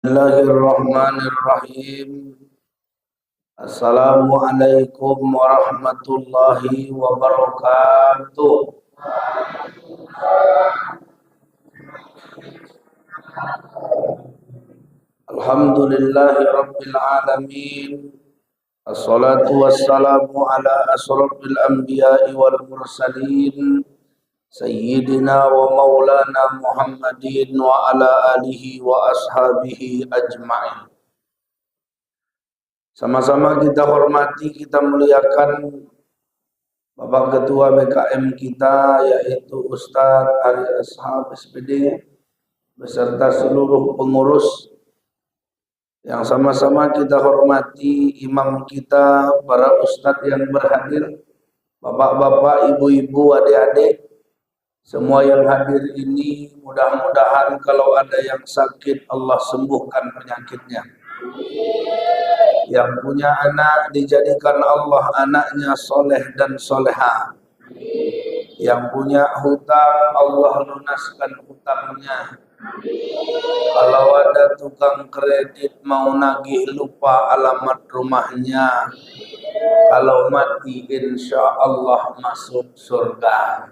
Bismillahirrahmanirrahim. Assalamualaikum warahmatullahi wabarakatuh. Alhamdulillahi rabbil alamin. Assalatu wassalamu ala asrafil anbiya'i wal mursalin Sayyidina wa maulana Muhammadin wa ala alihi wa ashabihi ajma'in. Sama-sama kita hormati, kita muliakan Bapak Ketua BKM kita, yaitu Ustadz Ari Ashab SPD, beserta seluruh pengurus. Yang sama-sama kita hormati imam kita, para ustadz yang berhadir, bapak-bapak, ibu-ibu, adik-adik, semua yang hadir ini mudah-mudahan kalau ada yang sakit Allah sembuhkan penyakitnya. Yang punya anak dijadikan Allah anaknya soleh dan soleha. Yang punya hutang Allah lunaskan hutangnya. Kalau ada tukang kredit mau nagih lupa alamat rumahnya. Kalau mati insya Allah masuk surga.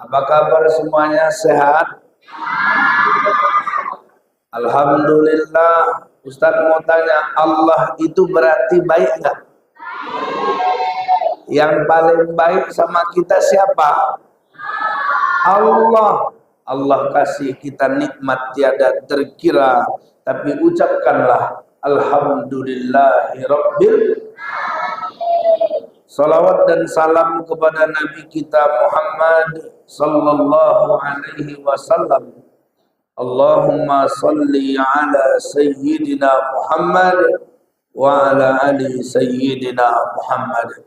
Apa kabar semuanya, sehat? Alhamdulillah. Ustaz mau tanya, Allah itu berarti baik enggak? Yang paling baik sama kita siapa? Allah. Allah kasih kita nikmat tiada terkira, tapi ucapkanlah alhamdulillahirabbil. Salawat dan salam kepada Nabi kita Muhammad sallallahu alaihi wasallam. Allahumma salli ala sayyidina Muhammad wa ala ali sayyidina Muhammad.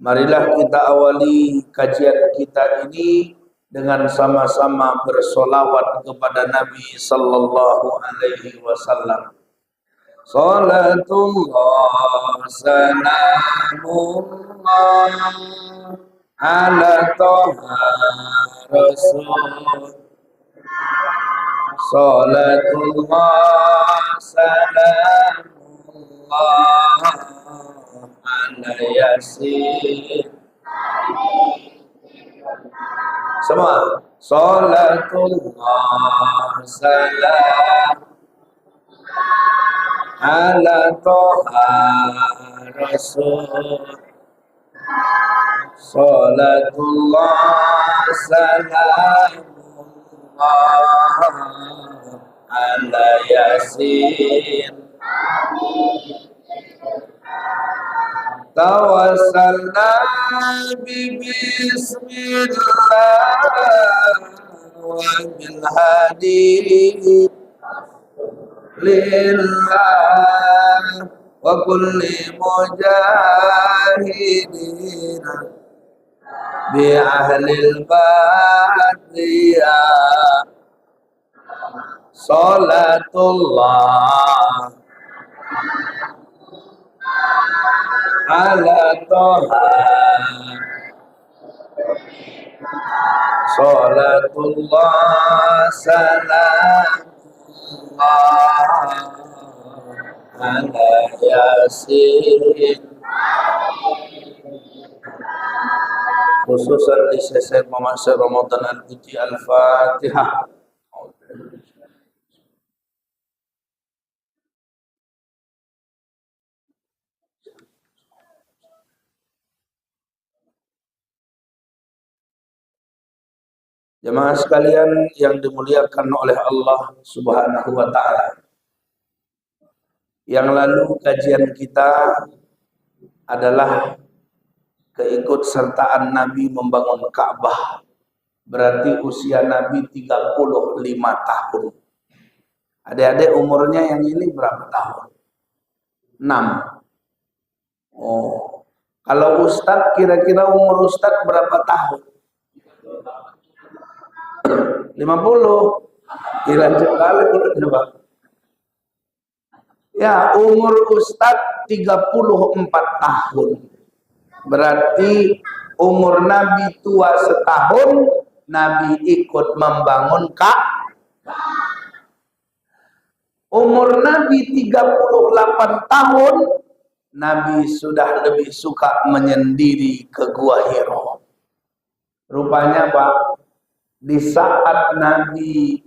Marilah kita awali kajian kita ini dengan sama-sama bersolawat kepada Nabi sallallahu alaihi wasallam. Salatullah salamullah ala toha rasul. Salatullah salamullah ala yasin. Semua. Salatullah salam ala toha rasul. Salatullah salamullah ala yasin. Tawassalna bismillah wa bil hadi lillah wa kulli mujahidin bi ahlil badiyah. Salatullah ala toha. Salatullah salamullah ala yasin. Khususan di sesi masa Ramadan al-Buti al-Fatihah. Jemaah sekalian yang dimuliakan oleh Allah Subhanahu wa taala. Yang lalu kajian kita adalah keikutsertaan Nabi membangun Ka'bah. Berarti usia Nabi 35 tahun. Adik-adik umurnya yang ini berapa tahun? 6. Oh. Kalau Ustadz kira-kira umur Ustadz berapa tahun? 50. Dilanjut kali coba. Ya, umur Ustadz 34 tahun. Berarti umur Nabi tua setahun, Nabi ikut membangun Ka'bah. Umur Nabi 38 tahun, Nabi sudah lebih suka menyendiri ke Gua Hiro. Rupanya Pak, di saat Nabi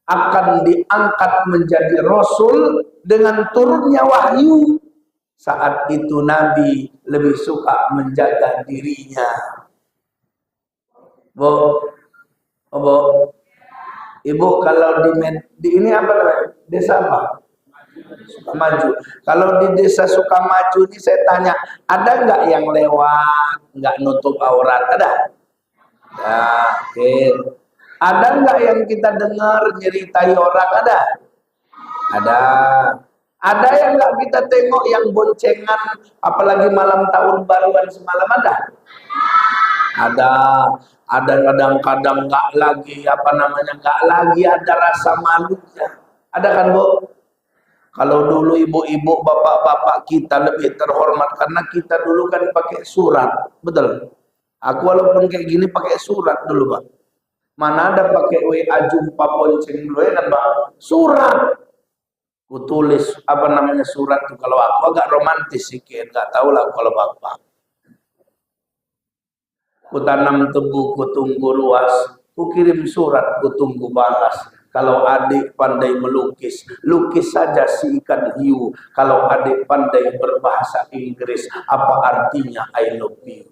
akan diangkat menjadi Rasul dengan turunnya wahyu, saat itu Nabi lebih suka menjaga dirinya. Bu, Ibu kalau di ini apa namanya? Desa apa? Sukamaju. Kalau di desa Sukamaju ini saya tanya, ada nggak yang lewat nggak nutup aurat? Ada? Ya, oke. Ada nggak yang kita dengar nyeritai orang? Ada? Ada. Ada yang nggak kita tengok yang boncengan, apalagi malam tahun baruan semalam? Ada? Ada. Ada kadang-kadang nggak lagi nggak lagi ada rasa malunya. Ada kan Bu? Kalau dulu ibu-ibu, bapak-bapak kita lebih terhormat karena kita dulu kan pakai surat, betul? Aku walaupun kayak gini pakai surat dulu Pak. Mana ada pakai WA jumpa bonceng dulu ya kan Pak? Surat. Ku tulis surat tuh. Kalau aku agak romantis sedikit, nggak tahu lah kalau bapak. Ku tanam tebu, ku tunggu luas, ku kirim surat, ku tunggu balas. Kalau adik pandai melukis, lukis saja si ikan hiu. Kalau adik pandai berbahasa Inggris, apa artinya I love you?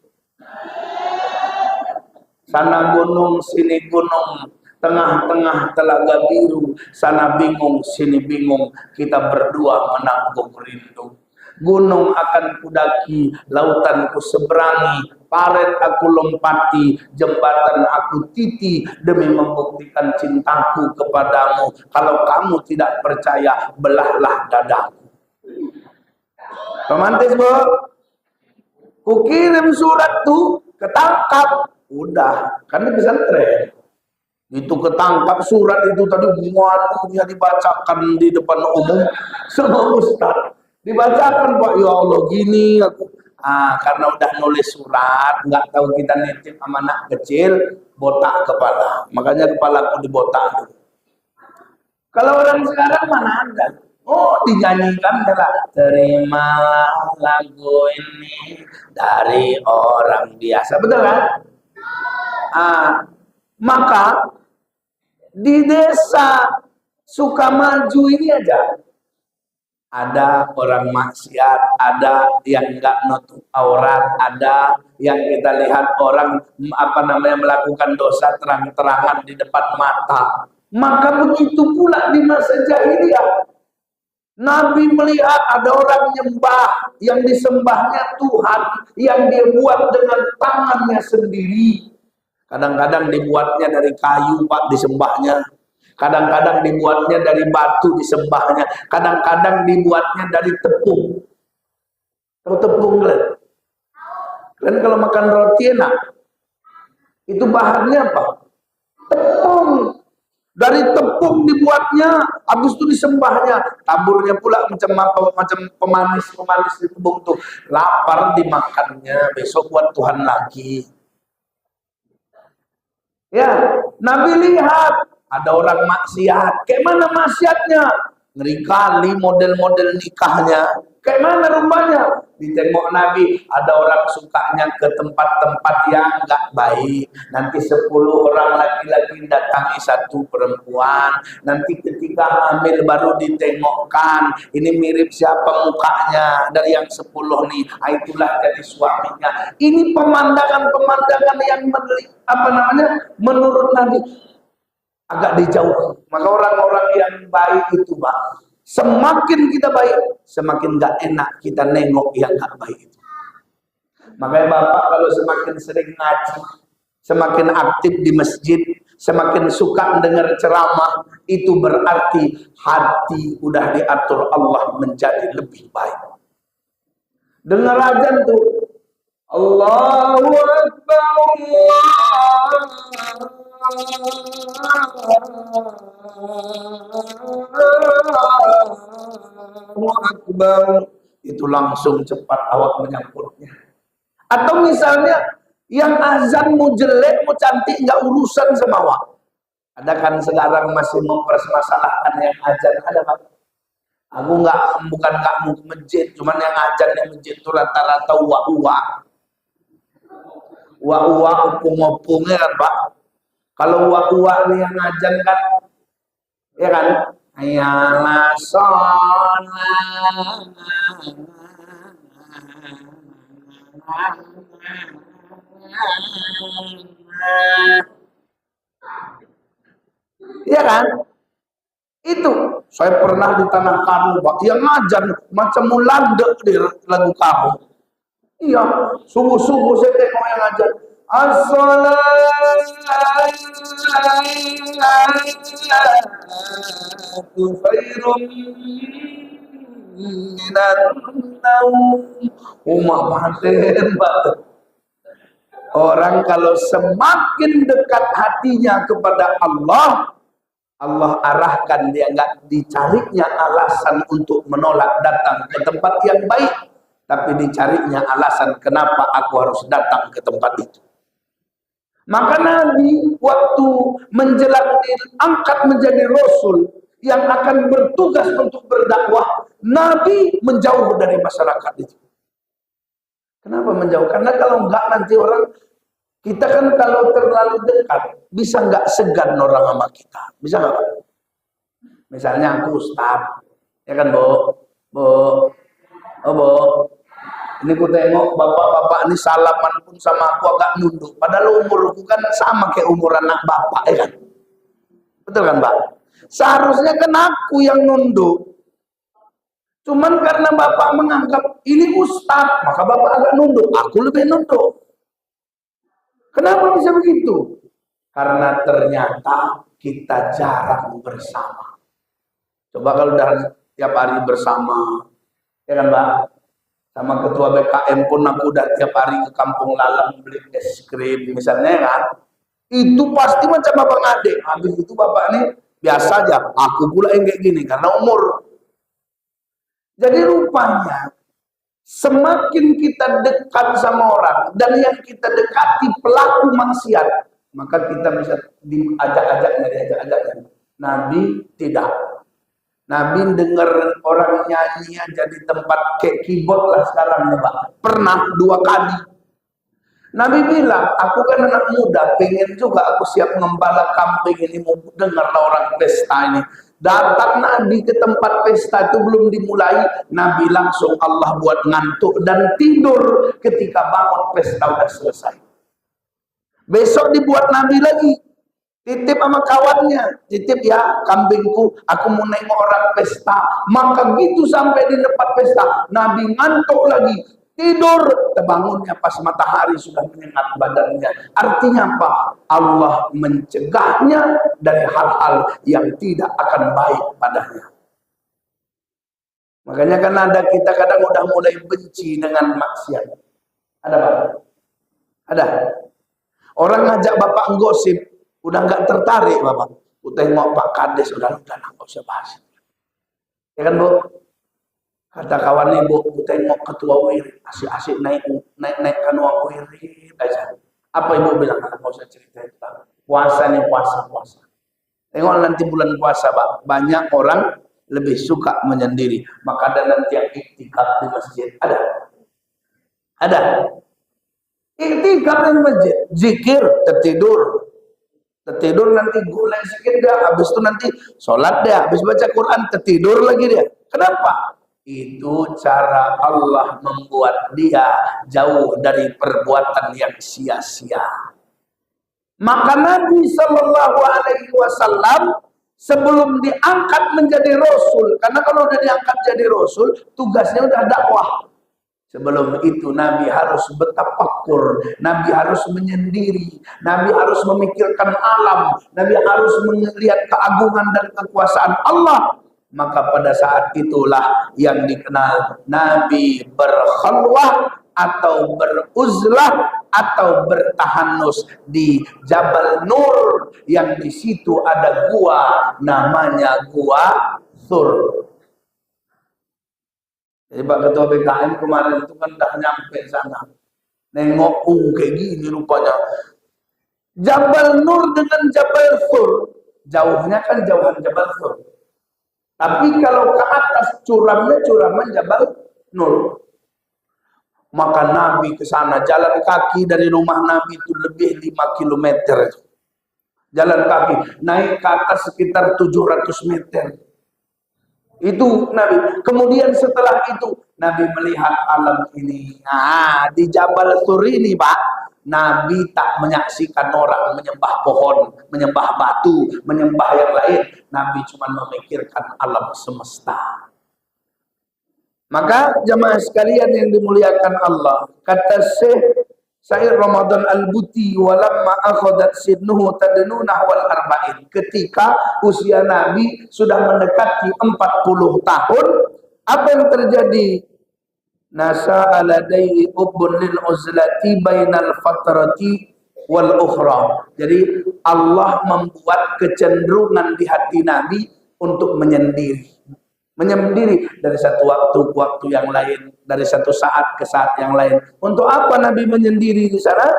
Sana gunung, sini gunung, tengah-tengah telaga biru. Sana bingung, sini bingung, kita berdua menanggung rindu. Gunung akan kudaki, lautan ku seberangi, paret aku lompati, jembatan aku titi demi membuktikan cintaku kepadamu. Kalau kamu tidak percaya, belahlah dadaku. Romantis Bu? Ku kirim surat tuh, ketangkap, udah, kan di pesantren. Itu ketangkap surat itu tadi mualunya dibacakan di depan umum sama Ustaz. Dibacakan Pak, ya Allah gini aku. Karena udah nulis surat, nggak tahu kita nitip sama anak kecil, botak kepala. Makanya kepala aku dibotak. Kalau orang sekarang mana ada? Oh, dinyanyikan adalah terima lagu ini dari orang biasa, betul kan? Maka di desa Sukamaju ini aja ada orang maksiat, ada yang enggak nutup aurat, ada yang kita lihat orang melakukan dosa terang-terangan di depan mata. Maka begitu pula di masa jahiliyah. Nabi melihat ada orang nyembah yang disembahnya Tuhan yang dia buat dengan tangannya sendiri. Kadang-kadang dibuatnya dari kayu Pak disembahnya. Kadang-kadang dibuatnya dari batu disembahnya. Kadang-kadang dibuatnya dari tepung. Tahu tepung kan? Kan kalau makan roti enak. Itu bahannya apa? Tepung. Dari tepung dibuatnya, habis itu disembahnya. Taburnya pula macam pemanis di tepung tuh. Lapar dimakannya, besok buat Tuhan lagi. Ya, Nabi lihat ada orang maksiat. Kayak mana maksiatnya? Ngeri kali model-model nikahnya. Kayak mana rupanya? Ditengok Nabi, ada orang sukanya ke tempat-tempat yang enggak baik. Nanti 10 orang laki-laki datangi 1 perempuan. Nanti ketika hamil baru ditengokkan. Ini mirip siapa mukanya dari yang 10 nih. Itulah jadi suaminya. Ini pemandangan-pemandangan yang menurut Nabi agak dijauhi. Maka orang-orang yang baik itu Pak, semakin kita baik, semakin gak enak kita nengok yang gak baik itu. Makanya Bapak kalau semakin sering ngaji, semakin aktif di masjid, semakin suka mendengar ceramah, itu berarti hati udah diatur Allah menjadi lebih baik. Dengar azan tuh, Allahu Akbar, Allahu Akbar, itu langsung cepat awak menyambutnya. Atau misalnya yang azan mau jelek mau cantik nggak urusan sama awak. Ada kan sekarang masih mempermasalahkan yang azan, ada Pak? Aku bukan nggak mau ke masjid, cuman yang ngajar di masjid itu rata-rata uak-uak. Uak-uak opung-opungnya kan Pak. Kalau uak-uak nih yang ngajar kan, ya kan? Ayalah sholat. Iya kan? Itu saya pernah di Tanah Karo, Pak, yang ngajar macam mulandek di lagu kamu. Iya, subuh-subuh saya tengok yang ngajar. As-salatu khairum minan naum. Umat paten, Pak. Orang kalau semakin dekat hatinya kepada Allah, Allah arahkan dia, nggak dicarinya alasan untuk menolak datang ke tempat yang baik, tapi dicarinya alasan kenapa aku harus datang ke tempat itu. Maka Nabi waktu menjelang diangkat menjadi Rasul yang akan bertugas untuk berdakwah, Nabi menjauh dari masyarakat itu. Kenapa menjauh? Karena kalau enggak nanti orang, kita kan kalau terlalu dekat bisa nggak segan orang sama kita, bisa nggak? Misalnya aku Ustaz, ya kan Bu, Bu, oh Bu, ini ku tengok bapak-bapak ini salaman pun sama aku agak nunduk, padahal umurku kan sama kayak umur anak bapak, ya kan? Betul kan Pak? Seharusnya kan aku yang nunduk. Cuman karena bapak menganggap ini Ustaz, maka bapak agak nunduk, aku lebih nunduk. Kenapa bisa begitu? Karena ternyata kita jarang bersama. Coba kalau udah tiap hari bersama, ya kan Mbak? Sama ketua BKM pun aku udah tiap hari ke Kampung Lalang beli es krim misalnya kan. Itu pasti macam abang adik. Habis itu bapak ini biasa aja. Aku pula yang kayak gini karena umur. Jadi rupanya semakin kita dekat sama orang dan yang kita dekati pelaku maksiat, maka kita bisa diajak-ajak. Nabi tidak. Nabi dengar orang nyanyi aja di tempat kayak keyboard lah sekarang nih Pak. Pernah 2 kali. Nabi bilang, aku kan anak muda, pengen juga aku siap ngembala kambing ini, mau dengar orang pesta ini. Datang Nabi ke tempat pesta itu belum dimulai, Nabi langsung Allah buat ngantuk dan tidur ketika bangun pesta udah selesai. Besok dibuat Nabi lagi, titip sama kawannya, titip ya kambingku, aku mau nengok orang pesta. Maka gitu sampai di tempat pesta, Nabi ngantuk lagi, tidur, terbangunnya pas matahari sudah menyengat badannya. Artinya apa? Allah mencegahnya dari hal-hal yang tidak akan baik padanya. Makanya kan ada kita kadang udah mulai benci dengan maksiat. Ada Pak? Ada. Orang ngajak Bapak gosip, udah nggak tertarik Bapak. Tengok Pak Kades, udah nggak usah bahas. Ya kan Bu? Kata kawan ibu, tengok ketua wirid, asik-asik naik kanua wirid aja. Apa ibu bilang? Nggak usah cerita itu. Puasa nih, puasa. Tengok nanti bulan puasa, Pak. Banyak orang lebih suka menyendiri. Maka ada nanti yang iktikaf di masjid. Ada. Iktikaf di masjid. Zikir, tertidur nanti gulai sedikit dia. Habis itu nanti sholat dia. Habis baca Quran, tertidur lagi dia. Kenapa? Itu cara Allah membuat dia jauh dari perbuatan yang sia-sia. Maka Nabi Shallallahu Alaihi Wasallam sebelum diangkat menjadi Rasul, karena kalau udah diangkat jadi Rasul, tugasnya udah dakwah. Sebelum itu Nabi harus bertafakkur, Nabi harus menyendiri, Nabi harus memikirkan alam, Nabi harus melihat keagungan dan kekuasaan Allah. Maka pada saat itulah yang dikenal Nabi berkhalwah atau beruzlah atau bertahanus di Jabal Nur, yang di situ ada gua namanya Gua Thur. Jadi Pak Ketua BKM kemarin itu kan udah nyampe sana, nengok kayak gini rupanya. Jabal Nur dengan Jabal Thur, jauhnya kan jauhan Jabal Thur. Tapi kalau ke atas curamnya curaman Jabal Nur. Maka Nabi ke sana jalan kaki dari rumah Nabi itu lebih 5 kilometer. Jalan kaki naik ke atas sekitar 700 meter. Itu Nabi. Kemudian setelah itu Nabi melihat alam ini. Nah, di Jabal Tur ini, Pak, Nabi tak menyaksikan orang menyembah pohon, menyembah batu, menyembah yang lain. Nabi cuma memikirkan alam semesta. Maka jamaah sekalian yang dimuliakan Allah, kata Syekh Said Ramadan Al-Buti, walamma akhadat sinnuhu tadnu nahwal arba'in. Ketika usia Nabi sudah mendekati 40 tahun, apa yang terjadi? Nasa aladai ubun lil uzlati bainal fatrati wal ukhra. Jadi Allah membuat kecenderungan di hati Nabi untuk menyendiri. Menyendiri dari satu waktu ke waktu yang lain, dari satu saat ke saat yang lain. Untuk apa Nabi menyendiri di sana?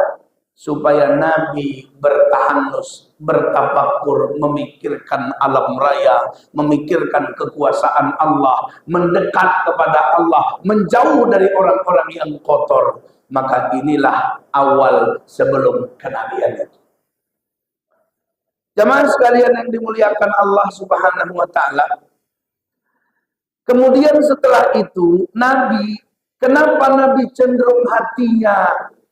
Supaya Nabi bertahanus, bertafakur, memikirkan alam raya, memikirkan kekuasaan Allah, mendekat kepada Allah, menjauh dari orang-orang yang kotor. Maka inilah awal sebelum kenabian itu. Jamaah sekalian yang dimuliakan Allah Subhanahu wa taala. Kemudian setelah itu kenapa Nabi cenderung hatinya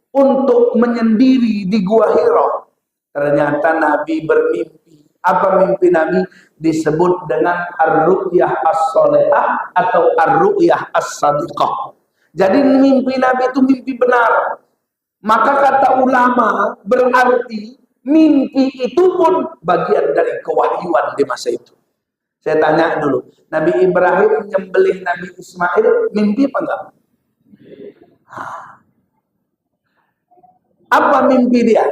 untuk menyendiri di Gua Hira? Ternyata Nabi bermimpi. Apa mimpi Nabi? Disebut dengan ar-ru'yah as-salihah atau ar-ru'yah as-sadiqah. Jadi mimpi Nabi itu mimpi benar. Maka kata ulama berarti mimpi itu pun bagian dari kewahyuan di masa itu. Saya tanya dulu, Nabi Ibrahim menyembelih Nabi Ismail, mimpi apa enggak? Apa mimpi dia?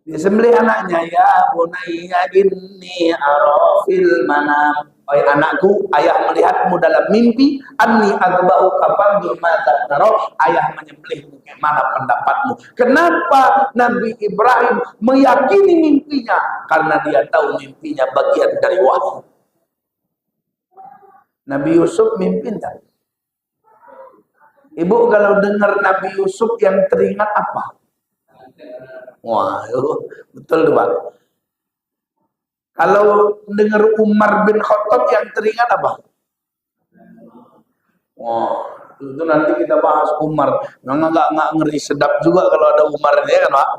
Disembelih anaknya, ya bunayya inni arafil manam. Oi anakku, ayah melihatmu dalam mimpi, anni agbau kapan mata taro, ayah menyembelihmu, bagaimana pendapatmu? Kenapa Nabi Ibrahim meyakini mimpinya? Karena dia tahu mimpinya bagian dari wahyu. Nabi Yusuf mimpi enggak? Ibu kalau dengar Nabi Yusuf yang teringat apa? Wah, betul tuh Pak. Kalau dengar Umar bin Khattab yang teringat apa? Wah, itu nanti kita bahas Umar. Nggak ngeri sedap juga kalau ada Umar ini kan Pak.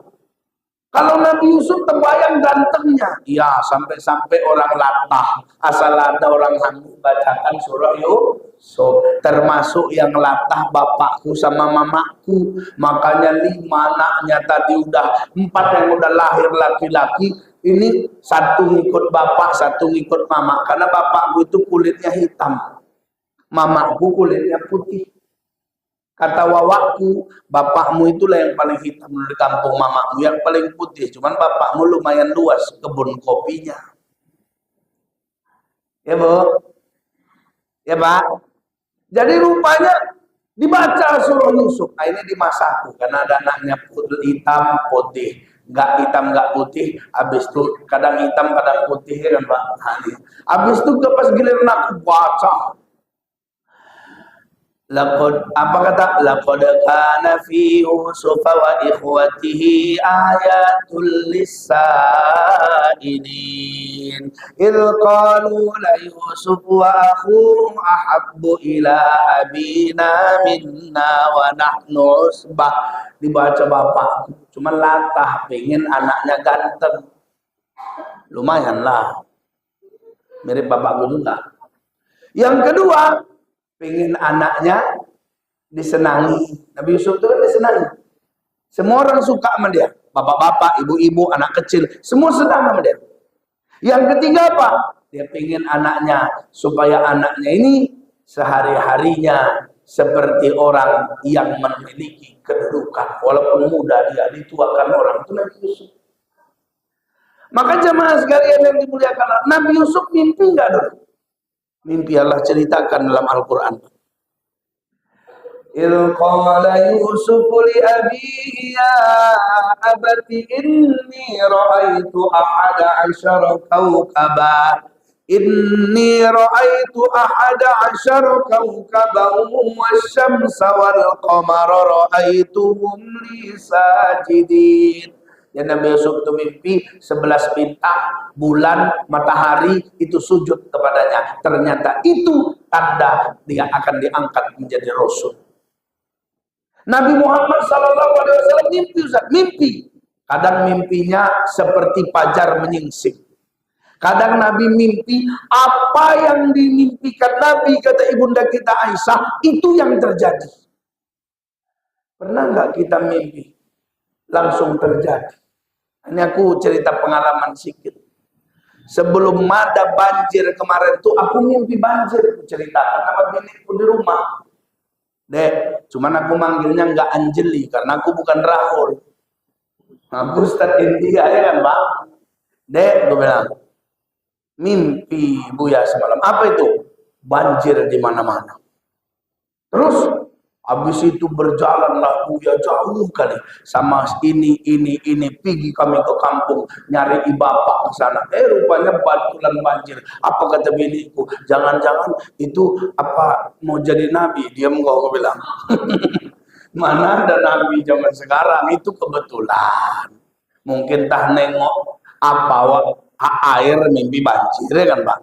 Kalau Nabi Yusuf terbayang gantengnya, ya sampai-sampai orang latah. Asal ada orang hangu bacakan surah Yusuf. Termasuk yang latah bapakku sama mamaku. Makanya 5 anaknya tadi udah 4 yang udah lahir laki-laki. Ini 1 ngikut bapak, 1 ngikut mama. Karena bapakku itu kulitnya hitam, mamaku kulitnya putih. Kata wawakku, bapakmu itulah yang paling hitam di kampung, mamamu yang paling putih. Cuman bapakmu lumayan luas kebun kopinya. Ya Bu? Ya Pak? Jadi rupanya dibaca surah Yusuf. Nah, ini di masaku karena ada anaknya hitam putih. Nggak hitam nggak putih. Habis itu kadang hitam kadang putih kan Pak. Habis itu pas giliran aku baca. Laqad kana fi Yusuf wa ikhwatihi ayatul lisailin idh qalu la Yusuf wa akhuhu ahabbu ila abina minna wa nahnu usbah. Dibaca bapak, cuma latah pengen anaknya ganteng, lumayan lah mirip bapakku juga. Yang kedua, pengen anaknya disenangi. Nabi Yusuf itu kan disenangi. Semua orang suka sama dia. Bapak-bapak, ibu-ibu, anak kecil, semua senang sama dia. Yang ketiga apa? Dia pengen anaknya, supaya anaknya ini sehari-harinya seperti orang yang memiliki kedudukan. Walaupun muda dia dituakan orang. Itu Nabi Yusuf. Maka jemaah sekalian yang dimuliakan Allah, Nabi Yusuf mimpi enggak dulu? Mimpi Allah ceritakan dalam Al-Quran. Il qala Yusuf li abihi ya abati inni ra'aitu ahada asyara kawkaba. Inni ra'aitu ahada asyara kawkaban wasyamsa wal qamara ra'aituhum li sajidin. Dan Nabi Yusuf itu mimpi 11 bintang, bulan, matahari itu sujud kepadanya. Ternyata itu tanda dia akan diangkat menjadi rasul. Nabi Muhammad SAW mimpi, Ustaz, mimpi. Kadang mimpinya seperti fajar menyingsing. Kadang Nabi mimpi apa yang dimimpikan Nabi, kata ibunda kita Aisyah, itu yang terjadi. Pernah nggak kita mimpi langsung terjadi? Ini aku cerita pengalaman sedikit. Sebelum ada banjir kemarin tuh aku mimpi banjir, aku ceritakan sama biniku di rumah. Dek, cuman aku manggilnya nggak Anjeli karena aku bukan Rahul. Aku Ustadz India ya kan Pak. Dek, gue bilang, mimpi Buya semalam. Apa itu? Banjir di mana-mana. Terus habis itu berjalanlah Buya jauh kali sama ini pergi kami ke kampung nyari bapak ke sana. Rupanya batulan banjir. Apa kata biniku? Jangan-jangan itu apa mau jadi nabi? Diam kok, aku bilang. Mana ada nabi zaman sekarang, itu kebetulan. Mungkin tah nengok apa air mimpi banjir ya kan Pak.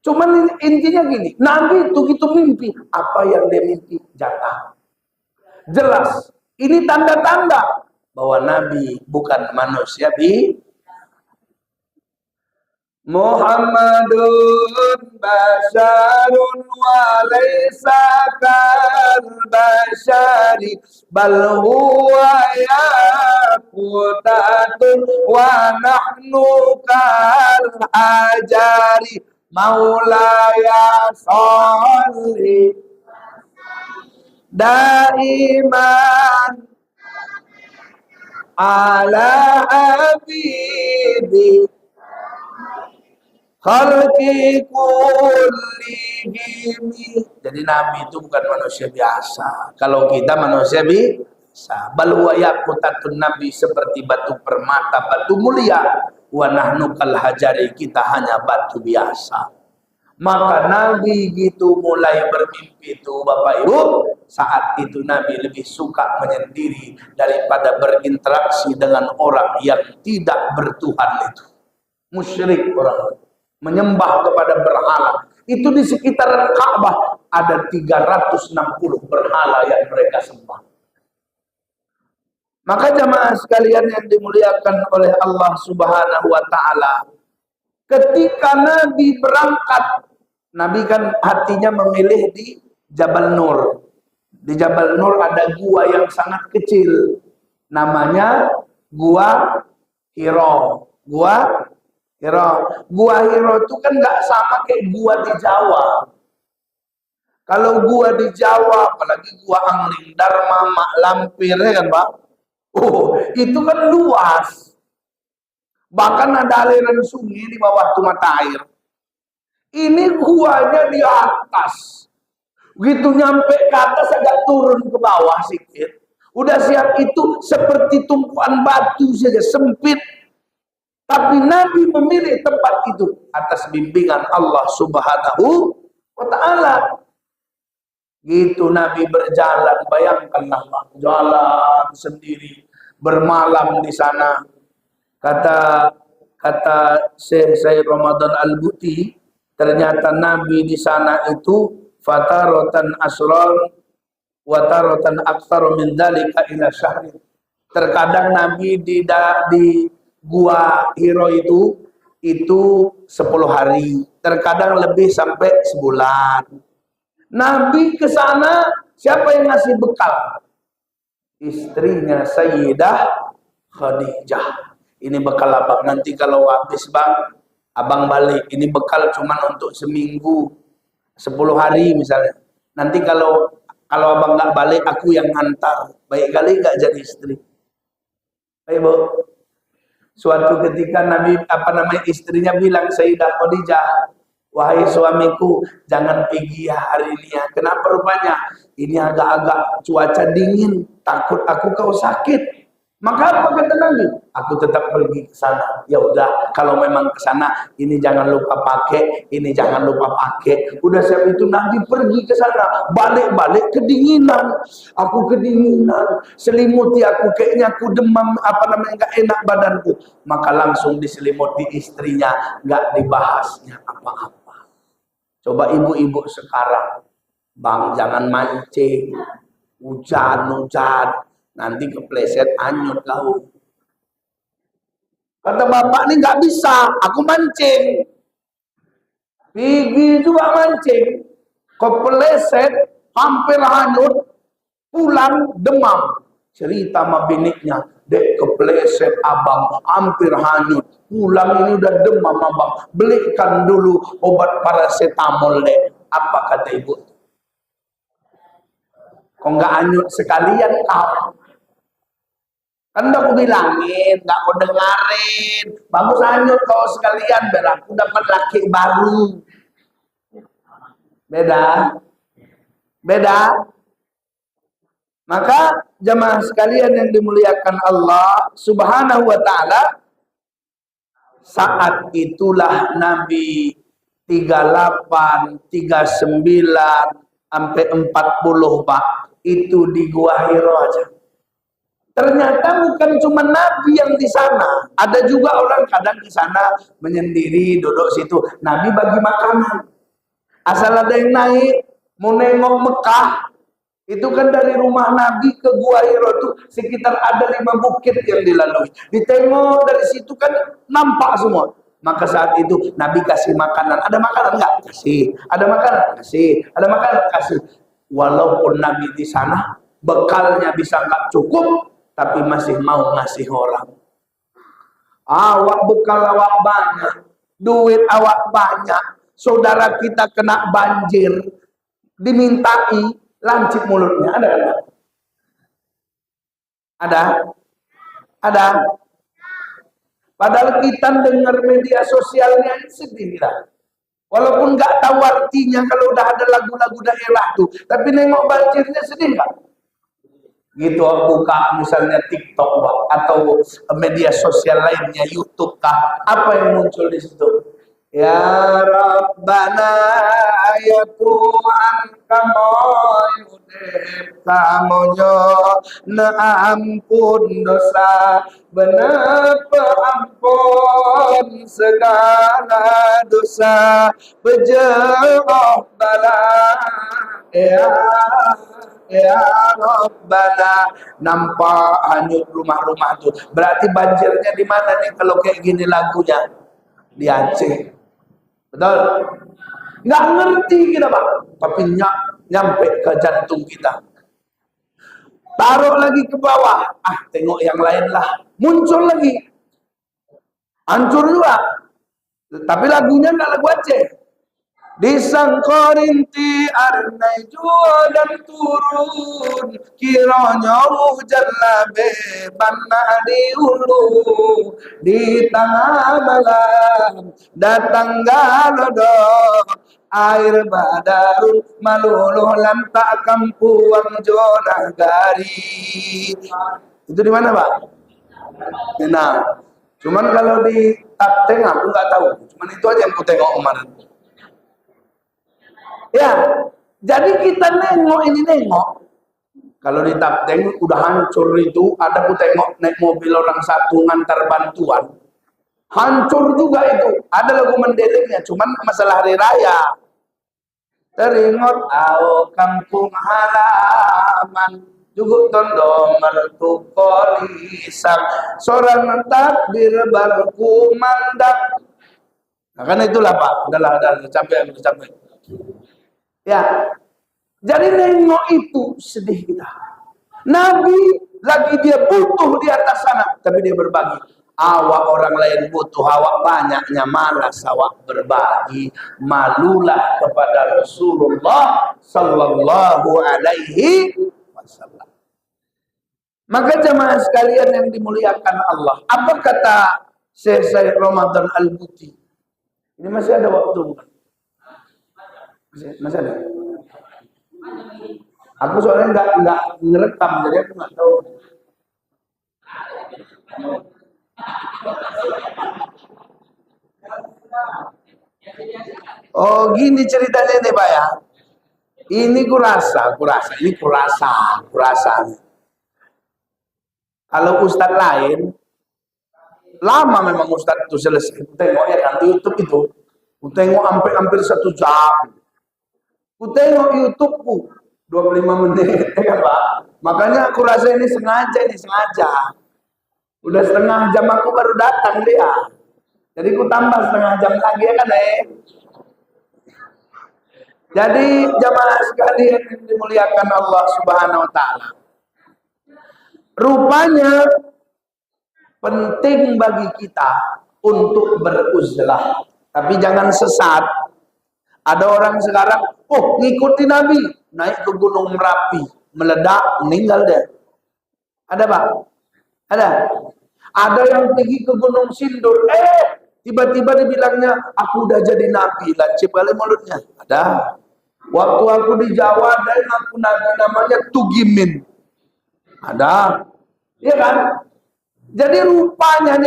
Cuman intinya gini, Nabi itu gitu mimpi, apa yang dia mimpi jatah. Jelas, ini tanda-tanda bahwa Nabi bukan manusia bi. Muhammadun basyarun wa laysa kal basyari bal huwa yaqutatun wa nahnu kal ajari maulaya sholli daiman ala habibi khalqi kullihim. Jadi Nabi itu bukan manusia biasa. Kalau kita manusia biasa. Bal huwa yaqutatun, Nabi seperti batu permata, batu mulia. Wa nahnu kal hajari, kita hanya batu biasa. Maka Nabi gitu mulai bermimpi itu Bapak Ibu. Saat itu Nabi lebih suka menyendiri daripada berinteraksi dengan orang yang tidak bertuhan itu. Musyrik orang, menyembah kepada berhala. Itu di sekitaran Ka'bah ada 360 berhala yang mereka sembah. Maka jamaah sekalian yang dimuliakan oleh Allah Subhanahu wa taala, ketika Nabi berangkat, Nabi kan hatinya memilih di Jabal Nur. Di Jabal Nur ada gua yang sangat kecil, namanya Gua Hiro. Gua Hiro itu kan nggak sama kayak gua di Jawa. Kalau gua di Jawa, apalagi gua Angling Dharma, Mak Lampir, ya kan Pak? Oh, itu kan luas. Bahkan ada aliran sungai di bawah tuh mata air. Ini guanya di atas. Begitu nyampe ke atas agak turun ke bawah sedikit. Udah siap itu seperti tumpuan batu saja, sempit. Tapi Nabi memilih tempat itu atas bimbingan Allah Subhanahu wa ta'ala. Gitu Nabi berjalan, bayangkanlah Pak, jalan sendiri, bermalam di sana. Kata Syekh Said Ramadan Al-Buti, ternyata Nabi di sana itu fataratan asron wa taratan aktsara min dzalika ila syahri. Terkadang Nabi di Gua Hiro itu 10 hari, terkadang lebih sampai sebulan. Nabi ke sana, siapa yang ngasih bekal? Istrinya Sayyidah Khadijah. Ini bekal abang, nanti kalau habis bang, abang balik. Ini bekal cuman untuk seminggu, 10 hari misalnya. Nanti kalau abang nggak balik, aku yang ngantar. Baik kali nggak jadi istri. Baik Bu. Suatu ketika Nabi istrinya bilang, Sayyidah Khadijah, wahai suamiku, jangan pergi ya hari ini ya. Kenapa rupanya? Ini agak-agak cuaca dingin, takut aku kau sakit. Maka apa kata Nabi? Aku tetap pergi ke sana. Ya udah, kalau memang ke sana, ini jangan lupa pakai, ini jangan lupa pakai. Udah siap itu Nabi pergi ke sana, balik-balik kedinginan. Aku kedinginan, selimuti aku, kayaknya aku demam, apa namanya, nggak enak badanku. Maka langsung diselimuti istrinya, nggak dibahasnya apa-apa. Coba ibu-ibu sekarang, Bang, jangan mancing, hujan-hujan, nanti kepleset anyut kau. Kata bapak nih nggak bisa, aku mancing. Pergi juga mancing, kepleset, hampir hanyut, pulang demam. Cerita sama biniknya, dek kepleset abang, hampir hanyut. Pulang ini udah demam abang, belikan dulu obat paracetamol dek. Apa kata ibu? Kok nggak hanyut sekalian kau? Kan udah aku bilangin, nggak mau dengerin. Bagus hanyut kau sekalian, biar aku dapat laki baru. Beda. Beda. Maka jemaah sekalian yang dimuliakan Allah Subhanahu wa ta'ala, saat itulah Nabi 38, 39 sampai 40 Pak, itu di Gua Hiro aja. Ternyata bukan cuma Nabi yang di sana, ada juga orang kadang di sana menyendiri duduk situ. Nabi bagi makanan. Asal ada yang naik mau nengok Mekah, itu kan dari rumah Nabi ke Gua Hiro itu sekitar ada 5 bukit yang dilalui. Ditengok dari situ kan nampak semua. Maka saat itu Nabi kasih makanan. Ada makanan nggak? Kasih. Ada makanan? Kasih. Ada makanan? Kasih. Walaupun Nabi di sana bekalnya bisa nggak cukup, tapi masih mau ngasih orang. Awak bekal awak banyak, duit awak banyak, saudara kita kena banjir, dimintai, lancip mulutnya. Ada kan? Ada. Padahal kita dengar media sosialnya sedih lah. Walaupun nggak tahu artinya kalau udah ada lagu-lagu daerah tuh, tapi nengok banjirnya sedih nggak? Gitu buka misalnya TikTok atau media sosial lainnya, YouTube kah, apa yang muncul di situ? Ya Rabbana ya Tuhan kamu yudhib kamonyo na ampun dosa benar ampun segala dosa bejoh bala ya Rabbana. Nampak hanyut rumah-rumah tuh, berarti banjirnya di mana nih kalau kayak gini lagunya? Di Aceh. Betul? Nggak ngerti kita Pak, tapi nyampe ke jantung kita. Taruh lagi ke bawah, tengok yang lain lah, muncul lagi, hancur juga. Tapi lagunya nggak lagu Aceh. Di sangkorinti arnai jua dan turun, kiranya hujan labe bana di hulu, di tengah malam datang galodo, air badarun maluluh lantak kampuang jonah gari. Itu di mana Pak? Nah, cuman kalau di Tapteng aku nggak tahu, cuman itu aja yang aku tengok kemarin. Ya, jadi kita nengok. Kalau di Tapteng udah hancur itu, ada ku tengok naik mobil orang satu ngantar bantuan. Hancur juga itu. Ada lagu mendeleknya, cuman masalah hari raya. Teringot au kampung halaman, jugut tondo mertu kolisan, seorang takbir berkumandang. Nah kan itulah Pak, udah capek. Ya, jadi nengok itu sedih kita. Nabi lagi dia butuh di atas sana, tapi dia berbagi. Awak orang lain butuh, awak banyaknya malas awak berbagi. Malulah kepada Rasulullah Sallallahu Alaihi Wasallam. Maka jemaah sekalian yang dimuliakan Allah, apa kata Syekh Ramadan Al-Buti? Ini masih ada waktu bukan? Masih ada? Aku soalnya nggak ngerekam, jadi aku nggak tahu. Oh gini ceritanya nih Pak ya. Ini kurasa. Kalau ustadz lain, lama memang ustadz itu selesai. Tengoknya kan di YouTube itu, tengok hampir 1 jam. Ku tengok YouTube-ku 25 menit, ya kan Pak? Makanya aku rasa ini sengaja. Udah setengah jam aku baru datang dia. Jadi ku tambah setengah jam lagi ya kan Jadi jamaah sekalian yang dimuliakan Allah Subhanahu wa taala. Rupanya penting bagi kita untuk beruzlah. Tapi jangan sesat. Ada orang sekarang, oh ngikuti Nabi, naik ke Gunung Merapi, meledak, meninggal deh. Ada Pak? Ada? Ada yang pergi ke Gunung Sindur, tiba-tiba dibilangnya, aku udah jadi Nabi, lancip kali mulutnya. Ada. Waktu aku di Jawa, ada yang aku Nabi namanya Tugimin. Ada. Iya kan? Jadi rupanya,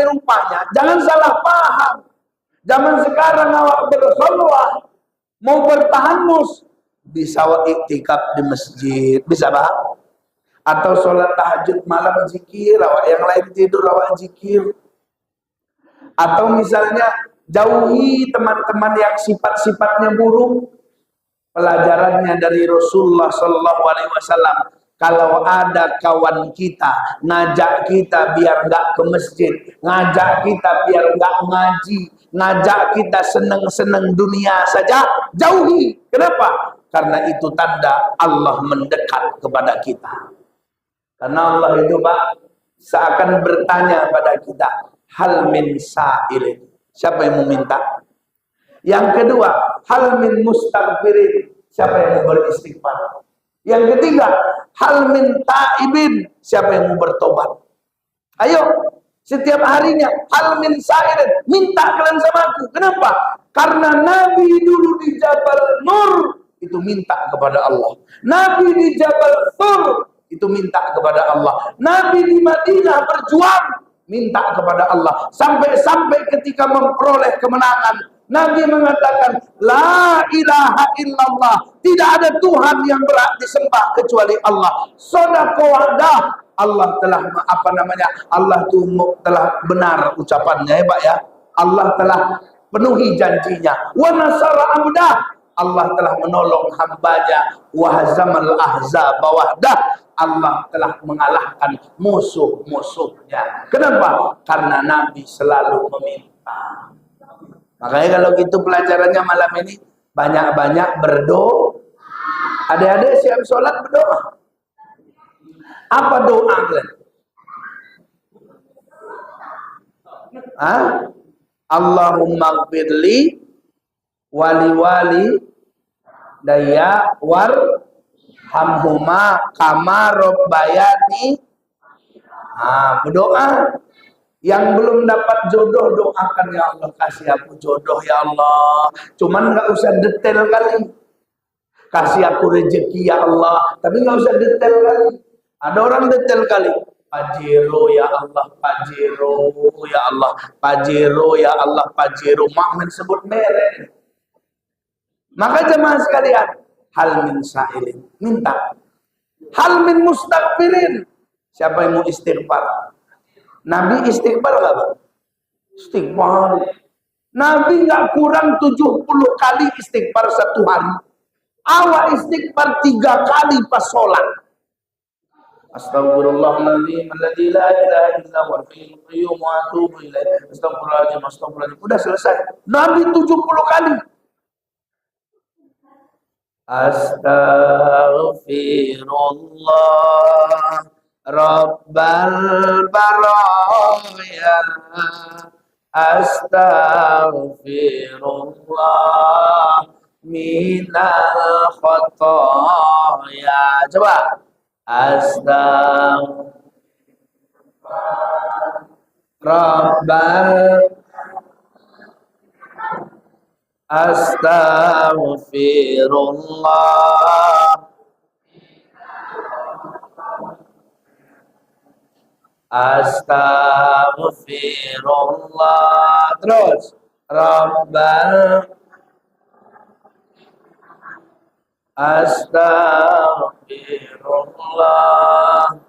jangan salah paham. Zaman sekarang awak berkholwah, mau bertahamus, bisa iktikaf di masjid, bisa Pak? Atau sholat tahajud malam zikir, awak yang lain tidur awak zikir. Atau misalnya jauhi teman-teman yang sifat-sifatnya buruk. Pelajarannya dari Rasulullah Shallallahu Alaihi Wasallam. Kalau ada kawan kita ngajak kita biar nggak ke masjid, ngajak kita biar nggak ngaji, ngajak kita seneng-seneng dunia saja, jauhi. Kenapa? Karena itu tanda Allah mendekat kepada kita. Karena Allah itu Pak seakan bertanya pada kita, hal min sa'ilin. Siapa yang meminta? Yang kedua, hal min mustaghfirin. Siapa yang mau beristighfar? Yang ketiga, hal min taibin. Siapa yang mau bertobat? Ayo, setiap harinya hal min sa'ilin. Minta kalian sama aku. Kenapa? Karena Nabi dulu di Jabal Nur itu minta kepada Allah. Nabi di Jabal Tur itu minta kepada Allah. Nabi di Madinah berjuang minta kepada Allah. Sampai ketika memperoleh kemenangan, Nabi mengatakan, La ilaha illallah. Tidak ada Tuhan yang berhak disembah kecuali Allah. Shadaqah. Allah telah Allah itu telah benar ucapannya ya Pak ya. Allah telah penuhi janjinya. Wa nasara abdah. Allah telah menolong hambanya. Wa hazamal ahzab wahdah. Allah telah mengalahkan musuh-musuhnya. Kenapa? Karena Nabi selalu meminta. Makanya kalau gitu pelajarannya malam ini banyak-banyak berdoa. Adik-adik siap sholat berdoa. Apa doa kalian? Allahumma gfirli wali daya warhamhuma kama rabbayani. Berdoa. Yang belum dapat jodoh, doakan ya Allah, kasih aku jodoh ya Allah. Cuman nggak usah detail kali. Kasih aku rezeki ya Allah, tapi nggak usah detail kali. Ada orang detail kali. Pajero ya Allah, Pajero ya Allah, Pajero ya Allah, Pajero. Mak sebut merek. Maka jemaah sekalian, hal min sa'ilin, minta. Hal min mustaghfirin. Siapa yang mau istighfar? Nabi istighfar nggak Pak? Istighfar. Nabi nggak kurang 70 kali istighfar satu hari. Awak istighfar 3 kali pas sholat. Astagfirullahaladzim, alladzi la ilaha illa huwal hayyul qayyum wa atubu ilaih. Astagfirullahaladzim. Udah selesai. Nabi 70 kali. Astaghfirullah Rabbal baraya, astaghfirullah minal khotoya. Coba. Astaghfirullah. Astaghfirullah. Terus Rabbal Astaghfirullah.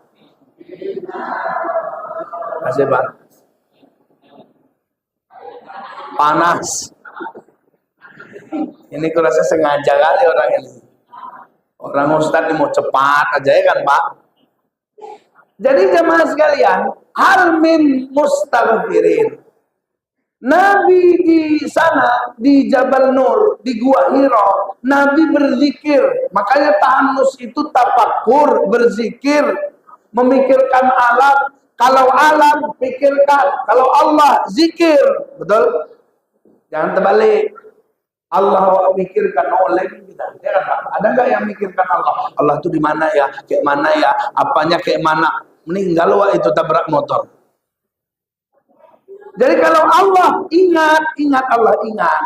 Kasih Pak. Panas. Ini kurasa sengaja kali orang ini. Orang Ustadz ini mau cepat aja ya kan Pak. Jadi jemaah sekalian, hal min mustaghfirin. Nabi di sana di Jabal Nur, di Gua Hira, Nabi berzikir. Makanya tahanus itu tafakur, berzikir, memikirkan alam. Kalau alam pikirkan, kalau Allah zikir. Betul? Jangan terbalik. Allah pikirkan oleh kita. Ya kan, Pak? Ada nggak yang mikirkan Allah? Allah itu di mana ya? Kayak mana ya? Apanya kayak mana? Meninggal wah itu tabrak motor. Jadi kalau Allah ingat Allah ingat.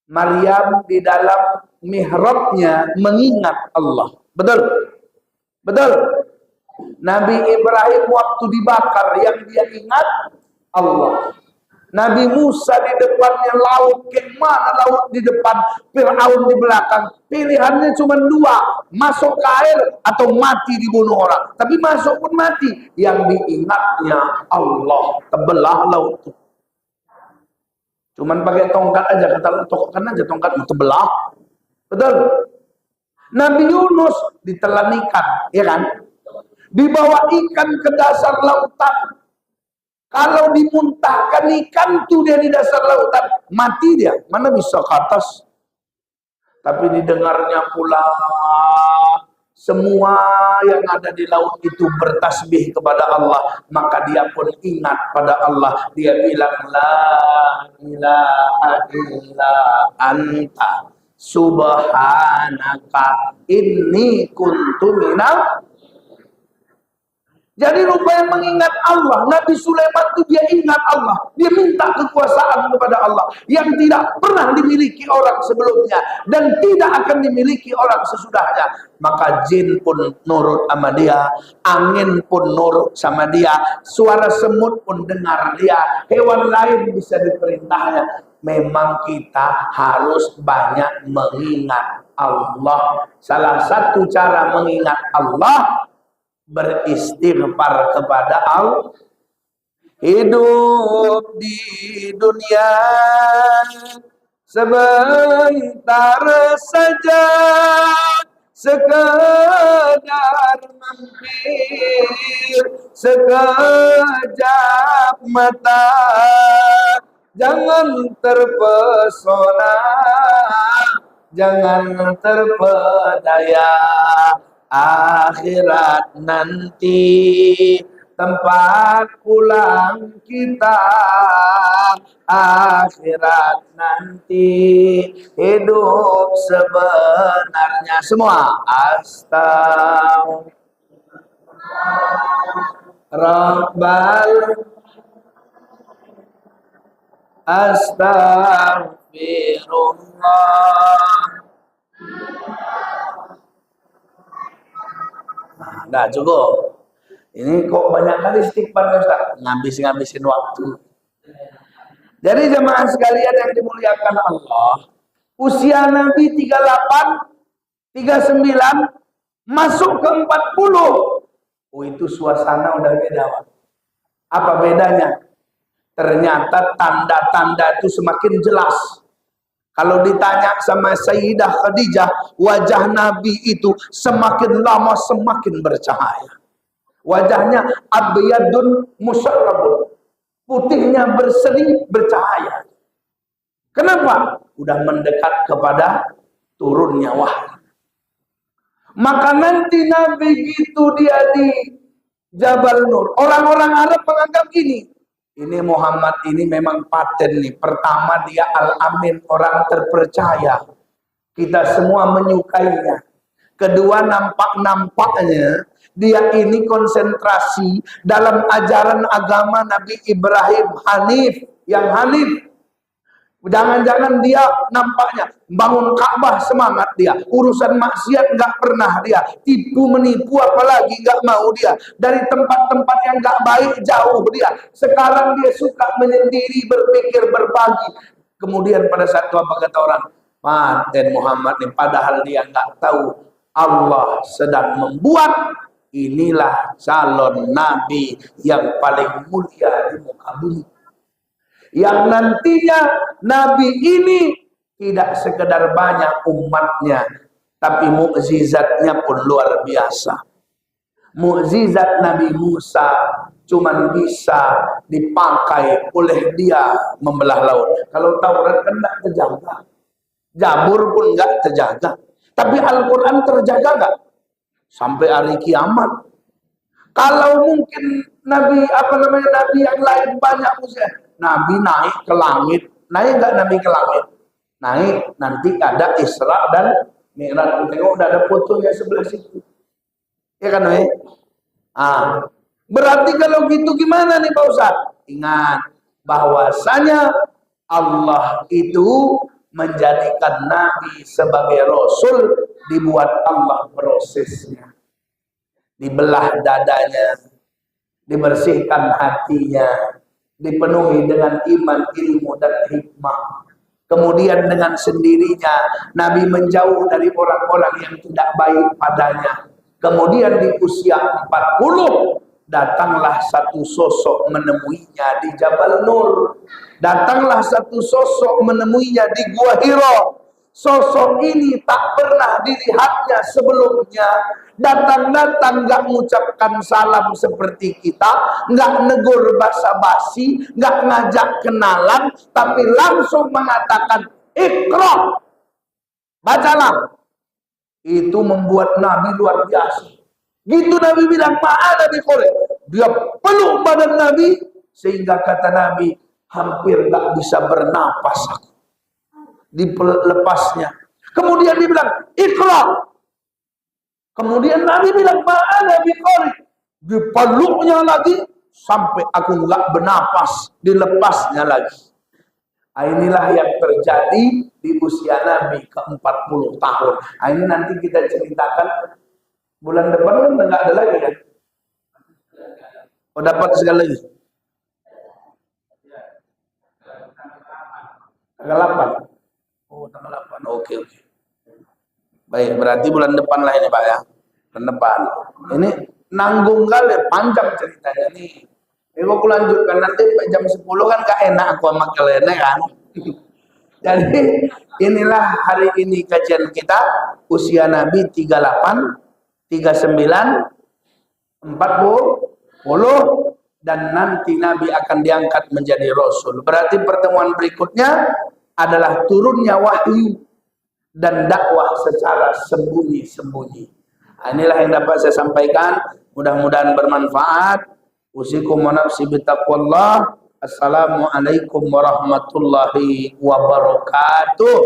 Maryam di dalam mihrabnya mengingat Allah. Betul? Betul? Nabi Ibrahim waktu dibakar yang dia ingat Allah. Nabi Musa di depannya laut, kemana laut di depan, Fir'aun di belakang. Pilihannya cuma dua, masuk ke air atau mati dibunuh orang. Tapi masuk pun mati. Yang diingatnya Allah, tebelah laut itu. Cuman pakai tongkat aja, kata tongkat aja tongkat tebelah. Betul? Nabi Yunus ditelan ikan, ya kan? Dibawa ikan ke dasar lautan. Kalau dimuntahkan ikan tuh dia di dasar lautan, mati dia. Mana bisa ke atas? Tapi didengarnya pula semua yang ada di laut itu bertasbih kepada Allah. Maka dia pun ingat pada Allah. Dia bilang, La ilaha illa anta subhanaka inni kuntu minal. Jadi rupanya mengingat Allah. Nabi Sulaiman itu dia ingat Allah. Dia minta kekuasaan kepada Allah. Yang tidak pernah dimiliki orang sebelumnya. Dan tidak akan dimiliki orang sesudahnya. Maka jin pun nurut sama dia. Angin pun nurut sama dia. Suara semut pun dengar dia. Hewan lain bisa diperintahnya. Memang kita harus banyak mengingat Allah. Salah satu cara mengingat Allah, beristighfar kepada Allah. Hidup di dunia sebentar saja, sekedar mampir sekejap mata. Jangan terpesona, jangan terpedaya. Akhirat nanti tempat pulang kita. Akhirat nanti hidup sebenarnya. Semua Astaghfirullah Rabbal Astaghfirullah. Nah, cukup. Ini kok banyak kali istighfar Ustaz, ngabisin waktu. Jadi jemaah sekalian yang dimuliakan Allah, usia Nabi 38, 39, masuk ke 40. Oh, itu suasana udah beda, Pak. Apa bedanya? Ternyata tanda-tanda itu semakin jelas. Kalau ditanya sama Sayyidah Khadijah, wajah Nabi itu semakin lama semakin bercahaya. Wajahnya abyadun musyarrabun. Putihnya berseri, bercahaya. Kenapa? Udah mendekat kepada turunnya wahyu. Maka nanti Nabi gitu dia di Jabal Nur. Orang-orang Arab menganggap ini Muhammad ini memang paten nih. Pertama dia Al-Amin, orang terpercaya. Kita semua menyukainya. Kedua nampak-nampaknya dia ini konsentrasi dalam ajaran agama Nabi Ibrahim, Hanif, yang Hanif. Jangan-jangan dia nampaknya bangun Ka'bah semangat dia, urusan maksiat nggak pernah dia, tipu menipu apalagi nggak mau dia, dari tempat-tempat yang nggak baik jauh dia. Sekarang dia suka menyendiri, berpikir berbagi. Kemudian pada saat itu apa kata orang? Paten Muhammad nih, padahal dia nggak tahu Allah sedang membuat inilah calon nabi yang paling mulia di muka bumi. Yang nantinya Nabi ini tidak sekedar banyak umatnya, tapi mukjizatnya pun luar biasa. Mukjizat Nabi Musa cuman bisa dipakai oleh dia membelah laut. Kalau Taurat kan tidak terjaga, Zabur pun nggak terjaga, tapi Al-Quran terjaga nggak? Sampai hari kiamat. Kalau mungkin Nabi Nabi yang lain banyak musuh. Nabi naik ke langit, naik nggak Nabi ke langit? Naik, nanti ada Isra dan Mi'raj. Tengok udah ada fotonya sebelah situ, ya kan? Berarti kalau gitu gimana nih Pak Ustaz? Ingat bahwasanya Allah itu menjadikan Nabi sebagai Rasul, dibuat Allah prosesnya, dibelah dadanya, dibersihkan hatinya, dipenuhi dengan iman, ilmu, dan hikmah. Kemudian dengan sendirinya Nabi menjauh dari orang-orang yang tidak baik padanya. Kemudian di usia 40 datanglah satu sosok menemuinya di Jabal Nur. Datanglah satu sosok menemuinya di Gua Hira. Sosok ini tak pernah dilihatnya sebelumnya. Datang-datang nggak mengucapkan salam seperti kita, nggak negur basa-basi, nggak ngajak kenalan, tapi langsung mengatakan Iqra, bacalah. Itu membuat Nabi luar biasa. Gitu Nabi bilang, ma'ana bi qori. Dia peluk badan Nabi sehingga kata Nabi, hampir nggak bisa bernapas aku. Dilepasnya. Kemudian dia bilang, Iqra. Kemudian Nabi bilang, ma'ana bi qori. Dipeluknya lagi sampai aku nggak bernapas, dilepasnya lagi. Inilah yang terjadi di usia Nabi ke-40 tahun. Ini nanti kita ceritakan bulan depan kan nggak ada lagi kan? Oh, dapat sekali lagi. Tanggal 8. Oh, tanggal 8. Oke. Baik, berarti bulan depan lah ini Pak ya. Bulan depan. Ini nanggung kali, panjang ceritanya nih. Ini aku lanjutkan nanti jam 10 kan gak enak aku sama kalian kan. Jadi inilah hari ini kajian kita, usia Nabi 38, 39, 40, dan nanti Nabi akan diangkat menjadi Rasul. Berarti pertemuan berikutnya adalah turunnya wahyu dan dakwah secara sembunyi-sembunyi. Inilah yang dapat saya sampaikan. Mudah-mudahan bermanfaat. Usikum wa nafsi bitaqwallah. Assalamualaikum warahmatullahi wabarakatuh.